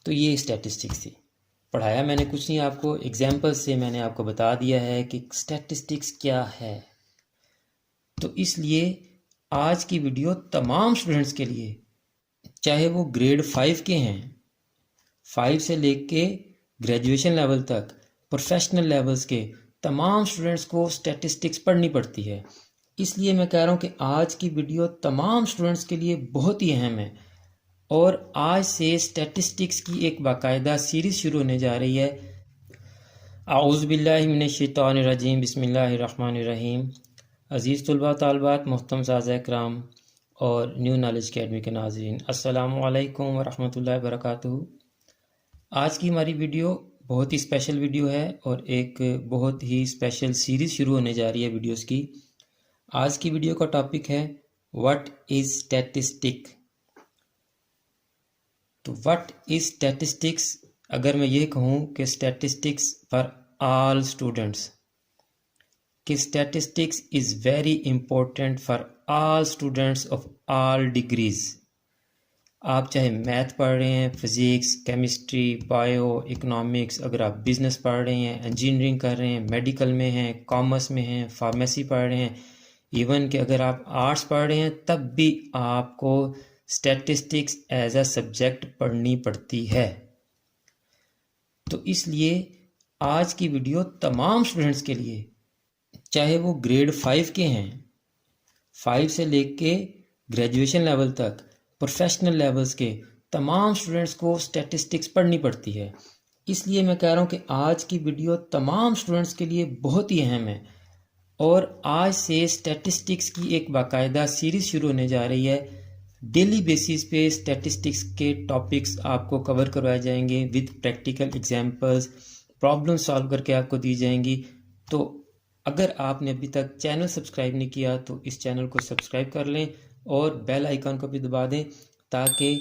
तो ये स्टैटिस्टिक्स थी। पढ़ाया मैंने कुछ नहीं, आपको एग्जाम्पल से मैंने आपको बता दिया है कि स्टैटिस्टिक्स क्या है। तो इसलिए आज की वीडियो तमाम स्टूडेंट्स के लिए, चाहे वो ग्रेड 5 के हैं, 5 से लेके ग्रेजुएशन लेवल तक, प्रोफेशनल लेवल्स के तमाम स्टूडेंट्स को स्टैटिस्टिक्स पढ़नी पड़ती है। इसलिए मैं कह रहा हूँ कि आज की वीडियो तमाम स्टूडेंट्स के लिए बहुत ही अहम है। और आज से स्टैटिस्टिक्स की एक बाकायदा सीरीज़ शुरू होने जा रही है। आऊज़ु बिल्लाहि मिनश्शैतानिर्रजीम, बिस्मिल्लाहिर्रहमानिर्रहीम। अज़ीज़ तुलबा तालबात, मोहतरम साज़ा इकराम और न्यू नॉलेज अकेडमी के नाज़रीन, अस्सलामु अलैकुम वरहमतुल्लाहि वबरकातुहू। आज की हमारी वीडियो बहुत ही स्पेशल वीडियो है और एक बहुत ही स्पेशल सीरीज़ शुरू होने जा रही है वीडियोस की। आज की वीडियो का टॉपिक है व्हाट इज़ स्टैटिस्टिक। तो व्हाट इज़ स्टैटिस्टिक्स, अगर मैं ये कहूँ कि स्टैटिस्टिक्स फॉर ऑल स्टूडेंट्स, कि statistics is very important for all students of all degrees. आप चाहे मैथ पढ़ रहे हैं, फिज़िक्स, केमिस्ट्री, बायो, इकोनॉमिक्स, अगर आप बिज़नेस पढ़ रहे हैं, इंजीनियरिंग कर रहे हैं, मेडिकल में हैं, कॉमर्स में हैं, फार्मेसी पढ़ रहे हैं, इवन कि अगर आप आर्ट्स पढ़ रहे हैं, तब भी आपको स्टैटिस्टिक्स एज अ सब्जेक्ट पढ़नी पड़ती है। तो इसलिए आज की वीडियो तमाम स्टूडेंट्स के लिए, चाहे वो ग्रेड 5 के हैं, 5 से लेके ग्रेजुएशन लेवल तक, प्रोफेशनल लेवल्स के तमाम स्टूडेंट्स को स्टैटिस्टिक्स पढ़नी पड़ती है। इसलिए मैं कह रहा हूँ कि आज की वीडियो तमाम स्टूडेंट्स के लिए बहुत ही अहम है। और आज से स्टैटिस्टिक्स की एक बाकायदा सीरीज़ शुरू होने जा रही है। डेली बेसिस पे स्टैटिस्टिक्स के टॉपिक्स आपको कवर करवाए जाएंगे with practical examples, problem solve करके आपको दी जाएंगी। तो अगर आपने अभी तक चैनल सब्सक्राइब नहीं किया तो इस चैनल को सब्सक्राइब कर लें और बेल आइकन को भी दबा दें ताकि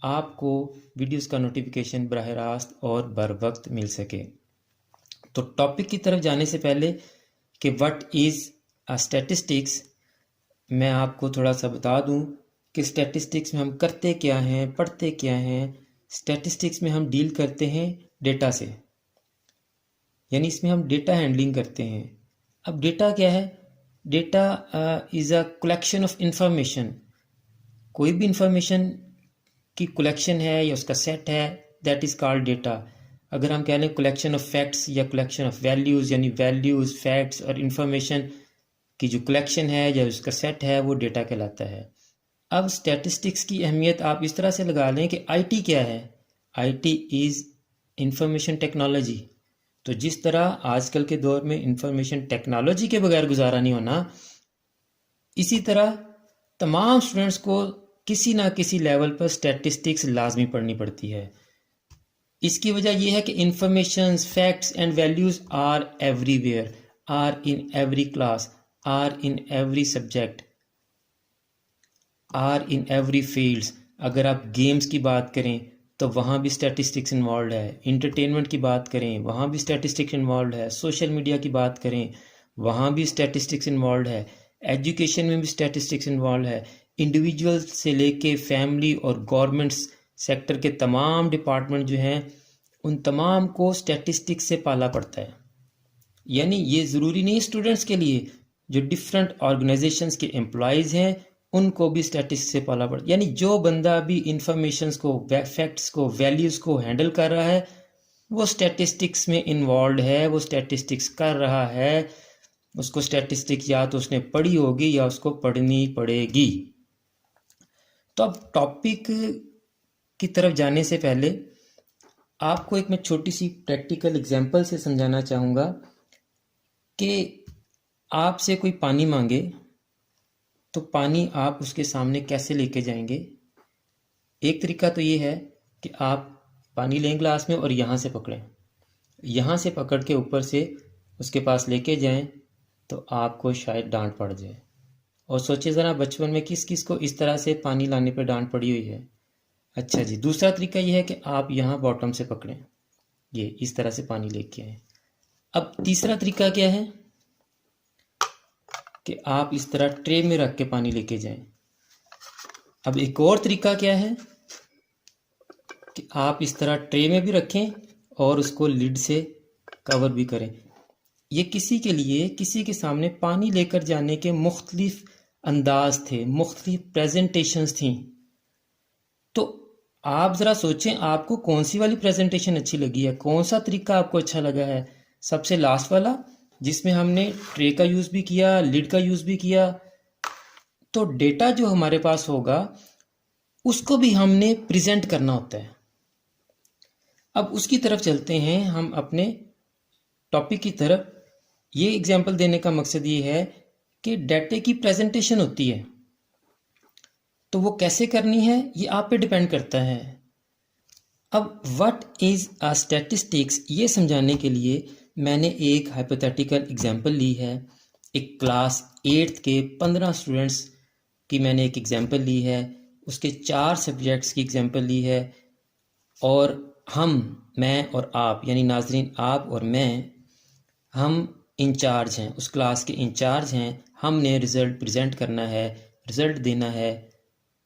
आपको वीडियोस का नोटिफिकेशन बराह रास्त और बर वक्त मिल सके। तो टॉपिक की तरफ जाने से पहले कि व्हाट इज़ अ स्टैटिस्टिक्स, मैं आपको थोड़ा सा बता दूं कि स्टैटिस्टिक्स में हम करते क्या हैं, पढ़ते क्या हैं। स्टैटिस्टिक्स में हम डील करते हैं डेटा से, यानी इसमें हम डेटा हैंडलिंग करते हैं। अब डेटा क्या है? Data is a collection of information. कोई भी इंफॉर्मेशन की कलेक्शन है या उसका सेट है, दैट इज़ कॉल्ड डेटा। अगर हम कह लें कलेक्शन ऑफ फैक्ट्स या कलेक्शन ऑफ वैल्यूज़, यानी वैल्यूज़, फैक्ट्स और इंफॉर्मेशन की जो कलेक्शन है या उसका सेट है, वो डेटा कहलाता है। अब स्टैटिस्टिक्स की अहमियत आप इस तरह से लगा लें कि आईटी क्या है? IT is information technology. तो जिस तरह आजकल के दौर में इंफॉर्मेशन टेक्नोलॉजी के बगैर गुजारा नहीं होना, इसी तरह तमाम स्टूडेंट्स को किसी ना किसी लेवल पर स्टैटिस्टिक्स लाजमी पढ़नी पड़ती है। इसकी वजह यह है कि informations, facts and values are everywhere, are in every class, are in every subject, are in every fields. अगर आप गेम्स की बात करें तो वहाँ भी स्टैटिस्टिक्स इन्वॉल्व है। इंटरटेनमेंट की बात करें, वहाँ भी स्टैटिस्टिक्स इन्वॉल्व है। सोशल मीडिया की बात करें, वहाँ भी स्टैटिस्टिक्स इन्वॉल्व है। एजुकेशन में भी स्टैटिस्टिक्स इन्वॉल्व है। इंडिविजुअल से लेके फैमिली और गवर्नमेंट सेक्टर के तमाम डिपार्टमेंट जो हैं, उन तमाम को स्टैटिस्टिक्स से पाला पड़ता है। यानी ये ज़रूरी नहीं स्टूडेंट्स के लिए, जो डिफरेंट ऑर्गेनाइजेशंस के एम्प्लॉयज़ हैं उनको भी स्टैटिस्टिक्स से पाला पड़ता है। यानी जो बंदा भी इंफॉर्मेशंस को, फैक्ट्स को, वैल्यूज़ को हैंडल कर रहा है, वो स्टैटिस्टिक्स में इन्वॉल्व है, वो स्टैटिस्टिक्स कर रहा है। उसको स्टैटिस्टिक्स या तो उसने पढ़ी होगी या उसको पढ़नी पड़ेगी। तो अब टॉपिक की तरफ जाने से पहले आपको एक मैं छोटी सी प्रैक्टिकल एग्जांपल से समझाना चाहूँगा कि आपसे कोई पानी मांगे तो पानी आप उसके सामने कैसे लेके जाएंगे। एक तरीका तो ये है कि आप पानी लें ग्लास में और यहाँ से पकड़ें, यहाँ से पकड़ के ऊपर से उसके पास लेके जाएं तो आपको शायद डांट पड़ जाए। और सोचिए ज़रा बचपन में किस किस को इस तरह से पानी लाने पे डांट पड़ी हुई है। अच्छा जी, दूसरा तरीका यह है कि आप यहाँ बॉटम से पकड़ें, ये इस तरह से पानी लेके आए। अब तीसरा तरीका क्या है कि आप इस तरह ट्रे में रख के पानी लेके जाएं। अब एक और तरीका क्या है कि आप इस तरह ट्रे में भी रखें और उसको लिड से कवर भी करें। ये किसी के लिए, किसी के सामने पानी लेकर जाने के मुख्तलिफ अंदाज थे, मुख्तलिफ प्रेजेंटेशंस थी। तो आप ज़रा सोचें आपको कौन सी वाली प्रेजेंटेशन अच्छी लगी है, कौन सा तरीका आपको अच्छा लगा है। सबसे लास्ट वाला जिसमें हमने ट्रे का यूज़ भी किया, लिड का यूज़ भी किया। तो डेटा जो हमारे पास होगा उसको भी हमने प्रेजेंट करना होता है। अब उसकी तरफ चलते हैं हम अपने टॉपिक की तरफ। ये एग्जाम्पल देने का मकसद ये है कि डाटे की प्रेजेंटेशन होती है तो वो कैसे करनी है ये आप पे डिपेंड करता है। अब व्हाट इज़ अ स्टैटिस्टिक्स ये समझाने के लिए मैंने एक हाइपोथेटिकल एग्जाम्पल ली है। एक क्लास 8th के 15 स्टूडेंट्स की मैंने एक एग्जाम्पल ली है, उसके 4 सब्जेक्ट्स की एग्जाम्पल ली है। और मैं और आप यानी नाजरीन आप और मैं, हम इंचार्ज हैं, उस क्लास के इंचार्ज हैं। हमने रिज़ल्ट प्रेजेंट करना है, रिज़ल्ट देना है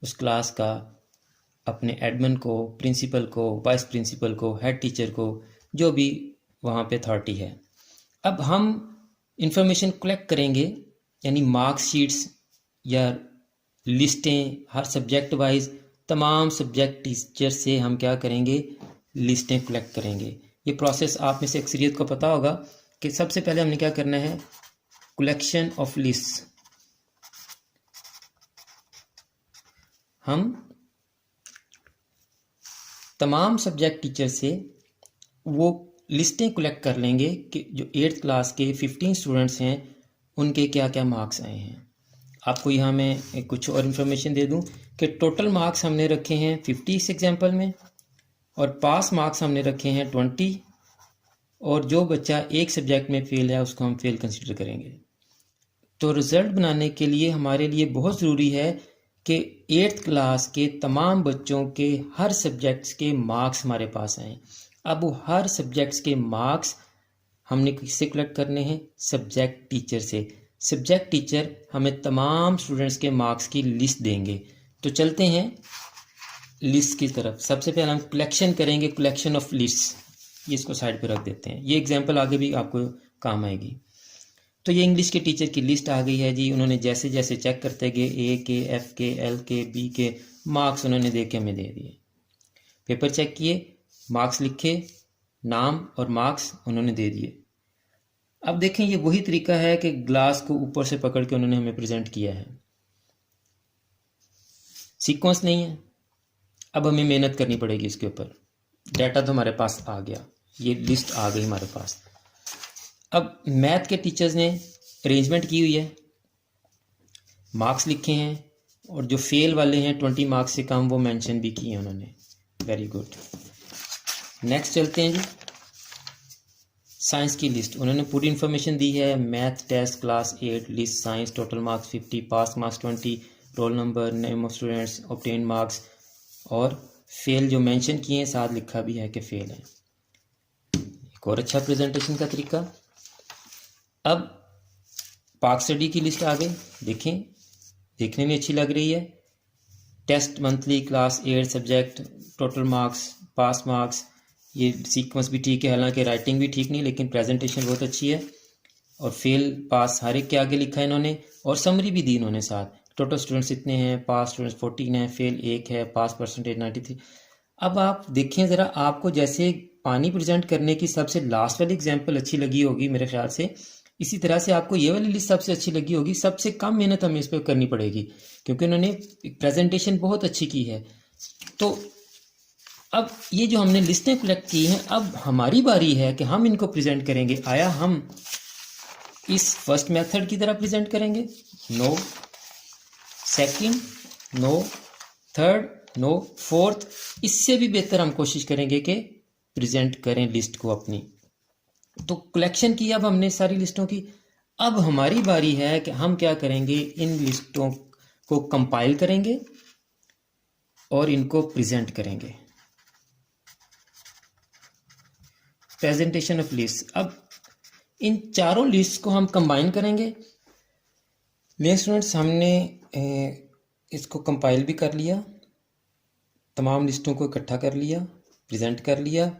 उस क्लास का अपने एडमिन को, प्रिंसिपल को, वाइस प्रिंसिपल को, हेड टीचर को, जो भी वहाँ पे अथॉरिटी है। अब हम इंफॉर्मेशन कलेक्ट करेंगे यानी मार्कशीट्स या लिस्टें हर सब्जेक्ट वाइज तमाम सब्जेक्ट टीचर से हम क्या करेंगे, लिस्टें कलेक्ट करेंगे। ये प्रोसेस आप में से अक्सरियत को पता होगा कि सबसे पहले हमने क्या करना है, कलेक्शन ऑफ लिस्ट। हम तमाम सब्जेक्ट टीचर से वो लिस्टें कलेक्ट कर लेंगे कि जो 8th क्लास के 15 स्टूडेंट्स हैं उनके क्या क्या मार्क्स आए हैं। आपको यहाँ मैं कुछ और इन्फॉर्मेशन दे दूँ कि टोटल मार्क्स हमने रखे हैं 50 इस एग्जाम्पल में, और पास मार्क्स हमने रखे हैं 20, और जो बच्चा एक सब्जेक्ट में फेल है उसको हम फेल कंसिडर करेंगे। तो रिज़ल्ट बनाने के लिए हमारे लिए बहुत ज़रूरी है कि 8th क्लास के तमाम बच्चों के हर सब्जेक्ट्स के मार्क्स हमारे पास आएँ। अब वो हर सब्जेक्ट्स के मार्क्स हमने किससे कलेक्ट करने हैं, सब्जेक्ट टीचर से। सब्जेक्ट टीचर हमें तमाम स्टूडेंट्स के मार्क्स की लिस्ट देंगे। तो चलते हैं लिस्ट की तरफ। सबसे पहले हम कलेक्शन करेंगे, कलेक्शन ऑफ लिस्ट। ये इसको साइड पे रख देते हैं, ये एग्जांपल आगे भी आपको काम आएगी। तो ये इंग्लिश के टीचर की लिस्ट आ गई है जी। उन्होंने जैसे जैसे चेक करते गए ए के, एफ के, एल के, बी के मार्क्स उन्होंने देख के हमें दे दिए। पेपर चेक किए, मार्क्स लिखे, नाम और मार्क्स उन्होंने दे दिए। अब देखें ये वही तरीका है कि ग्लास को ऊपर से पकड़ के उन्होंने हमें प्रेजेंट किया है, सीक्वेंस नहीं है। अब हमें मेहनत करनी पड़ेगी इसके ऊपर। डाटा तो हमारे पास आ गया, ये लिस्ट आ गई हमारे पास। अब मैथ के टीचर्स ने अरेंजमेंट की हुई है, मार्क्स लिखे हैं, और जो फेल वाले हैं 20 मार्क्स से कम वो मेंशन भी किए हैं उन्होंने। Very good. नेक्स्ट चलते हैं जी, साइंस की लिस्ट। उन्होंने पूरी इन्फॉर्मेशन दी है, math test class 8 list science, total marks 50, pass marks 20, roll number, name of students, obtain marks, और फेल जो मेंशन किए हैं साथ लिखा भी है कि फेल है। एक और अच्छा प्रेजेंटेशन का तरीका। अब पाक स्टडी की लिस्ट आ गई, देखें, देखने में अच्छी लग रही है। Test monthly class 8 subject, total marks, pass marks, ये सीक्वेंस भी ठीक है, हालांकि राइटिंग भी ठीक नहीं, लेकिन प्रेजेंटेशन बहुत अच्छी है। और फेल पास हर एक के आगे लिखा है इन्होंने, और समरी भी दी इन्होंने साथ। टोटल स्टूडेंट्स इतने हैं, पास स्टूडेंट्स 14 हैं, फेल 1 है, पास परसेंटेज 93। अब आप देखें ज़रा, आपको जैसे पानी प्रेजेंट करने की सबसे लास्ट वाली एग्जाम्पल अच्छी लगी होगी मेरे ख्याल से, इसी तरह से आपको ये वाली लिस्ट सबसे अच्छी लगी होगी। सबसे कम मेहनत हमें इस पर करनी पड़ेगी क्योंकि उन्होंने प्रेजेंटेशन बहुत अच्छी की है। तो अब ये जो हमने लिस्टें कलेक्ट की हैं, अब हमारी बारी है कि हम इनको प्रेजेंट करेंगे। आया हम इस फर्स्ट मेथड की तरह प्रेजेंट करेंगे? No. Second? No. Third? No. Fourth? इससे भी बेहतर हम कोशिश करेंगे कि प्रेजेंट करें लिस्ट को अपनी। तो कलेक्शन की अब हमने सारी लिस्टों की। अब हमारी बारी है कि हम क्या करेंगे, इन लिस्टों को कंपाइल करेंगे और इनको प्रेजेंट करेंगे। Presentation of list. अब इन चारों लिस्ट को हम कंबाइन करेंगे। मेरे स्टूडेंट्स, हमने इसको कंपाइल भी कर लिया। तमाम लिस्टों को इकट्ठा कर लिया, प्रेजेंट कर लिया।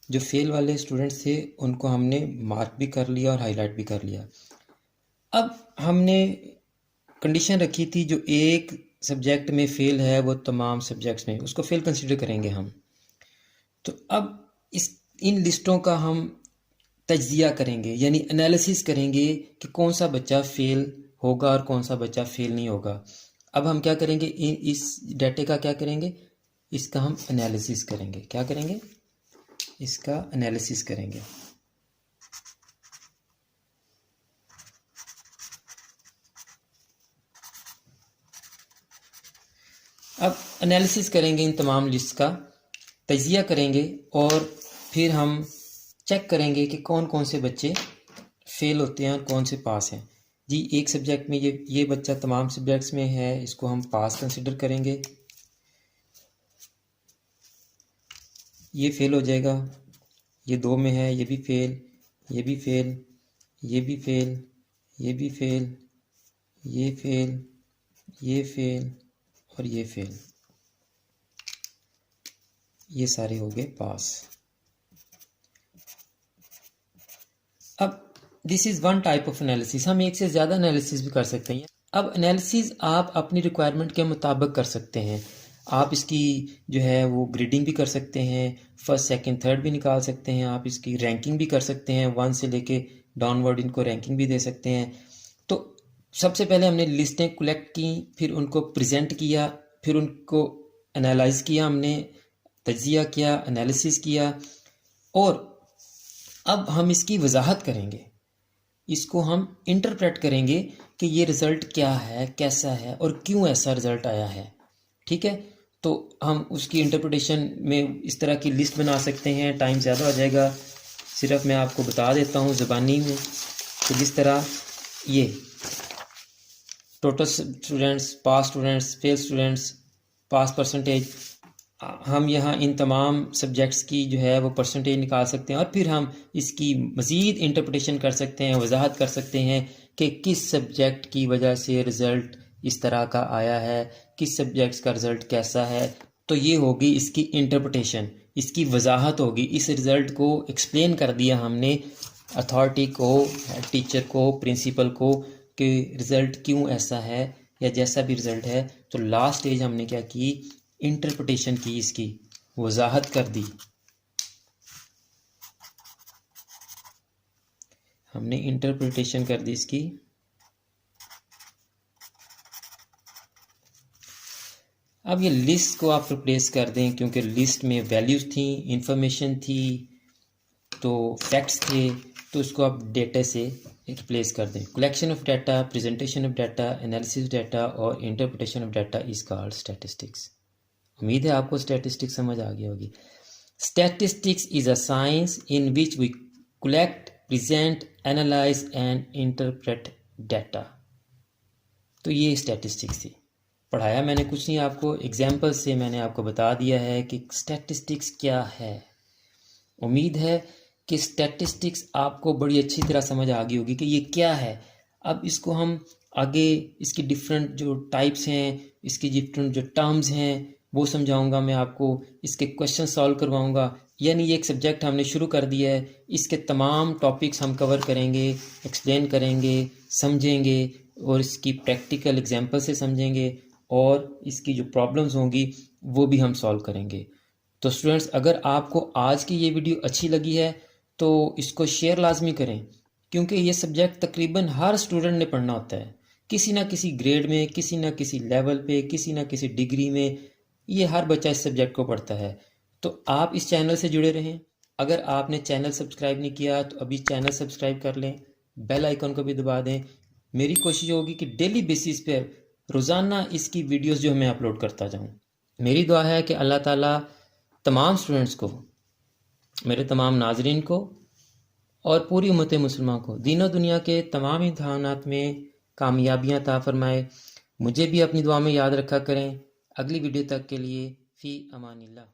जो फेल वाले स्टूडेंट्स थे उनको हमने मार्क भी कर लिया और हाईलाइट भी कर लिया। अब हमने कंडीशन रखी थी जो एक सब्जेक्ट में फेल है वो तमाम सब्जेक्ट्स में उसको फेल कंसिडर करेंगे हम। तो अब इन लिस्टों का हम तज्जिया करेंगे, यानी एनालिसिस करेंगे कि कौन सा बच्चा फेल होगा और कौन सा बच्चा फेल नहीं होगा। अब हम क्या करेंगे, इस डाटे का क्या करेंगे, इसका हम एनालिसिस करेंगे। क्या करेंगे, इसका एनालिसिस करेंगे। अब एनालिसिस करेंगे, इन तमाम लिस्ट का तजिया करेंगे और फिर हम चेक करेंगे कि कौन कौन से बच्चे फेल होते हैं और कौन से पास हैं। जी, एक सब्जेक्ट में ये बच्चा तमाम सब्जेक्ट्स में है, इसको हम पास कंसिडर करेंगे। ये फेल हो जाएगा। ये 2 में है, ये भी फेल, ये भी फेल, ये भी फेल, ये भी फेल, ये फेल, ये फेल और ये फेल। ये सारे हो गए पास। अब this is one type of analysis. हम एक से ज़्यादा एनालिसिस भी कर सकते हैं। अब एनालिसिस आप अपनी रिक्वायरमेंट के मुताबिक कर सकते हैं। आप इसकी जो है वो ग्रेडिंग भी कर सकते हैं, फर्स्ट सेकंड थर्ड भी निकाल सकते हैं। आप इसकी रैंकिंग भी कर सकते हैं, 1 से लेके डाउनवर्ड इनको रैंकिंग भी दे सकते हैं। तो सबसे पहले हमने लिस्टें कलेक्ट की, फिर उनको प्रेजेंट किया, फिर उनको एनालाइज किया, हमने तज्जिया किया, एनालिसिस किया और अब हम इसकी वजाहत करेंगे। इसको हम इंटरप्रेट करेंगे कि ये रिज़ल्ट क्या है, कैसा है और क्यों ऐसा रिज़ल्ट आया है। ठीक है, तो हम उसकी इंटरप्रिटेशन में इस तरह की लिस्ट बना सकते हैं। टाइम ज़्यादा हो जाएगा, सिर्फ मैं आपको बता देता हूँ ज़बानी में कि जिस तरह ये टोटल स्टूडेंट्स, पास स्टूडेंट्स, फेल स्टूडेंट्स, पास परसेंटेज, हम यहाँ इन तमाम सब्जेक्ट्स की जो है वो परसेंटेज निकाल सकते हैं और फिर हम इसकी मज़ीद इंटरप्रिटेशन कर सकते हैं, वजाहत कर सकते हैं कि किस सब्जेक्ट की वजह से रिज़ल्ट इस तरह का आया है, किस सब्जेक्ट्स का रिज़ल्ट कैसा है। तो ये होगी इसकी इंटरप्रिटेशन, इसकी वजाहत होगी। इस रिज़ल्ट को एक्सप्लेन कर दिया हमने अथॉरिटी को, टीचर को, प्रिंसिपल को कि रिज़ल्ट क्यों ऐसा है या जैसा भी रिज़ल्ट है। तो लास्ट स्टेज हमने क्या की, इंटरप्रिटेशन की, इसकी वजाहत कर दी। हमने इंटरप्रिटेशन कर दी इसकी। अब ये लिस्ट को आप रिप्लेस कर दें, क्योंकि लिस्ट में वैल्यूज थी, इंफॉर्मेशन थी, तो फैक्ट्स थे, तो उसको आप डेटा से रिप्लेस कर दें। Collection of data, presentation of data, analysis data और interpretation of data is called statistics. उम्मीद है आपको स्टैटिस्टिक्स समझ आ गई होगी। Statistics is a science in which we collect, present, analyse and interpret data. तो ये स्टैटिस्टिक्स थी। पढ़ाया मैंने कुछ नहीं, आपको एग्जाम्पल से मैंने आपको बता दिया है कि स्टैटिस्टिक्स क्या है। उम्मीद है कि स्टैटिस्टिक्स आपको बड़ी अच्छी तरह समझ आ गई होगी कि ये क्या है। अब इसको हम आगे इसकी डिफरेंट जो टाइप्स हैं, इसकी डिफरेंट जो टर्म्स हैं वो समझाऊंगा मैं आपको, इसके क्वेश्चन सॉल्व करवाऊंगा। यानी ये एक सब्जेक्ट हमने शुरू कर दिया है, इसके तमाम टॉपिक्स हम कवर करेंगे, एक्सप्लेन करेंगे, समझेंगे और इसकी प्रैक्टिकल एग्जांपल से समझेंगे और इसकी जो प्रॉब्लम्स होंगी वो भी हम सॉल्व करेंगे। तो स्टूडेंट्स, अगर आपको आज की ये वीडियो अच्छी लगी है तो इसको शेयर लाजमी करें, क्योंकि ये सब्जेक्ट तकरीबन हर स्टूडेंट ने पढ़ना होता है, किसी ना किसी ग्रेड में, किसी ना किसी लेवल पे, किसी ना किसी डिग्री में। ये हर बच्चा इस सब्जेक्ट को पढ़ता है। तो आप इस चैनल से जुड़े रहें। अगर आपने चैनल सब्सक्राइब नहीं किया तो अभी चैनल सब्सक्राइब कर लें, बेल आइकन को भी दबा दें। मेरी कोशिश होगी कि डेली बेसिस पे रोज़ाना इसकी वीडियोस जो मैं अपलोड करता जाऊं। मेरी दुआ है कि अल्लाह ताला तमाम स्टूडेंट्स को, मेरे तमाम नाजरीन को और पूरी उम्मत मुसलमान को दीनों दुनिया के तमाम इम्तहानात में कामयाबियाँ अता फरमाए। मुझे भी अपनी दुआ में याद रखा करें। अगली वीडियो तक के लिए फ़ी अमानिल्लाह।